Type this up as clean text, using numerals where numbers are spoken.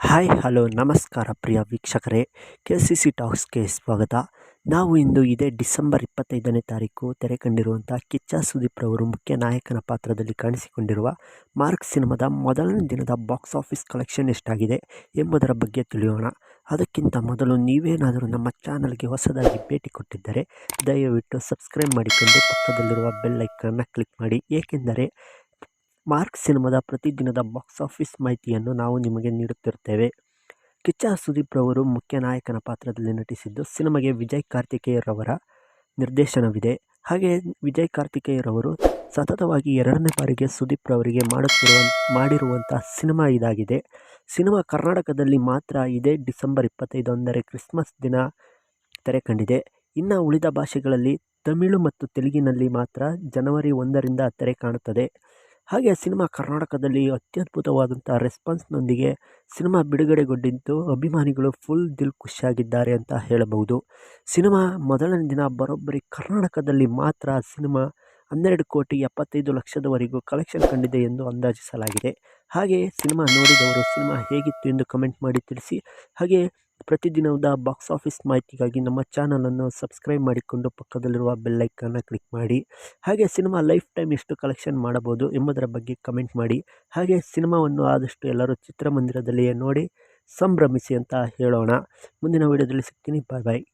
Hi hello ನಮಸ್ಕಾರ ಪ್ರಿಯ ವೀಕ್ಷಕರೇ, KCC ಟಾಕ್ಸ್ಗೆ ಸ್ವಾಗತ. ನಾವು ಇಂದು ಇದೇ ಡಿಸೆಂಬರ್ 25ನೇ ತಾರೀಕು ತೆರೆ ಕಂಡಿರುವಂಥ ಕಿಚ್ಚ ಸುದೀಪ್ ರವರು ಮುಖ್ಯ ನಾಯಕನ ಪಾತ್ರದಲ್ಲಿ ಕಾಣಿಸಿಕೊಂಡಿರುವ ಮಾರ್ಕ್ ಸಿನಿಮಾದ ಮೊದಲನೇ ದಿನದ ಬಾಕ್ಸ್ ಆಫೀಸ್ ಕಲೆಕ್ಷನ್ ಎಷ್ಟಾಗಿದೆ ಎಂಬುದರ ಬಗ್ಗೆ ತಿಳಿಯೋಣ. ಅದಕ್ಕಿಂತ ಮೊದಲು ನೀವೇನಾದರೂ ನಮ್ಮ ಚಾನಲ್ಗೆ ಹೊಸದಾಗಿ ಭೇಟಿ ಕೊಟ್ಟಿದ್ದರೆ ದಯವಿಟ್ಟು ಸಬ್ಸ್ಕ್ರೈಬ್ ಮಾಡಿಕೊಂಡು ಪಕ್ಕದಲ್ಲಿರುವ ಬೆಲ್ ಐಕಾನ್ನ ಕ್ಲಿಕ್ ಮಾಡಿ, ಏಕೆಂದರೆ ಮಾರ್ಕ್ ಸಿನಿಮಾದ ಪ್ರತಿದಿನದ ಬಾಕ್ಸ್ ಆಫೀಸ್ ಮಾಹಿತಿಯನ್ನು ನಾವು ನಿಮಗೆ ನೀಡುತ್ತಿರುತ್ತೇವೆ. ಕಿಚ್ಚ ಸುದೀಪ್ ರವರು ಮುಖ್ಯ ನಾಯಕನ ಪಾತ್ರದಲ್ಲಿ ನಟಿಸಿದ್ದು ಸಿನಿಮಾಗೆ ವಿಜಯ್ ಕಾರ್ತಿಕೇಯರವರ ನಿರ್ದೇಶನವಿದೆ. ಹಾಗೆ ವಿಜಯ್ ಕಾರ್ತಿಕೇಯರವರು ಸತತವಾಗಿ 2ನೇ ಬಾರಿಗೆ ಸುದೀಪ್ ರವರಿಗೆ ಮಾಡಿರುವಂಥ ಸಿನಿಮಾ ಇದಾಗಿದೆ. ಸಿನಿಮಾ ಕರ್ನಾಟಕದಲ್ಲಿ ಮಾತ್ರ ಇದೇ ಡಿಸೆಂಬರ್ 25 ಅಂದರೆ ಕ್ರಿಸ್ಮಸ್ ದಿನ ತೆರೆ ಕಂಡಿದೆ. ಇನ್ನು ಉಳಿದ ಭಾಷೆಗಳಲ್ಲಿ ತಮಿಳು ಮತ್ತು ತೆಲುಗಿನಲ್ಲಿ ಮಾತ್ರ ಜನವರಿ 1ರಿಂದ ತೆರೆ ಕಾಣುತ್ತದೆ. ಹಾಗೆ ಸಿನಿಮಾ ಕರ್ನಾಟಕದಲ್ಲಿ ಅತ್ಯದ್ಭುತವಾದಂಥ ರೆಸ್ಪಾನ್ಸ್ನೊಂದಿಗೆ ಸಿನಿಮಾ ಬಿಡುಗಡೆಗೊಂಡಿದ್ದು ಅಭಿಮಾನಿಗಳು ಫುಲ್ ದಿಲ್ ಖುಷಿಯಾಗಿದ್ದಾರೆ ಅಂತ ಹೇಳಬಹುದು. ಸಿನಿಮಾ ಮೊದಲನೇ ದಿನ ಬರೋಬ್ಬರಿ ಕರ್ನಾಟಕದಲ್ಲಿ ಮಾತ್ರ ಸಿನಿಮಾ 12,75,00,000ದವರೆಗೂ ಕಲೆಕ್ಷನ್ ಕಂಡಿದೆ ಎಂದು ಅಂದಾಜಿಸಲಾಗಿದೆ. ಹಾಗೆ ಸಿನಿಮಾ ನೋಡಿದವರು ಸಿನಿಮಾ ಹೇಗಿತ್ತು ಎಂದು ಕಮೆಂಟ್ ಮಾಡಿ ತಿಳಿಸಿ. ಹಾಗೆ ಪ್ರತಿದಿನದ ಬಾಕ್ಸ್ ಆಫೀಸ್ ಮಾಹಿತಿಗಾಗಿ ನಮ್ಮ ಚಾನಲನ್ನು ಸಬ್ಸ್ಕ್ರೈಬ್ ಮಾಡಿಕೊಂಡು ಪಕ್ಕದಲ್ಲಿರುವ ಬೆಲ್ ಐಕಾನ್ನ ಕ್ಲಿಕ್ ಮಾಡಿ. ಹಾಗೆ ಸಿನಿಮಾ ಲೈಫ್ ಟೈಮ್ ಎಷ್ಟು ಕಲೆಕ್ಷನ್ ಮಾಡಬಹುದು ಎಂಬುದರ ಬಗ್ಗೆ ಕಮೆಂಟ್ ಮಾಡಿ. ಹಾಗೆ ಸಿನಿಮಾವನ್ನು ಆದಷ್ಟು ಎಲ್ಲರೂ ಚಿತ್ರಮಂದಿರದಲ್ಲಿಯೇ ನೋಡಿ ಸಂಭ್ರಮಿಸಿ ಅಂತ ಹೇಳೋಣ. ಮುಂದಿನ ವಿಡಿಯೋದಲ್ಲಿ ಸಿಗ್ತೀನಿ. ಬಾಯ್ ಬಾಯ್.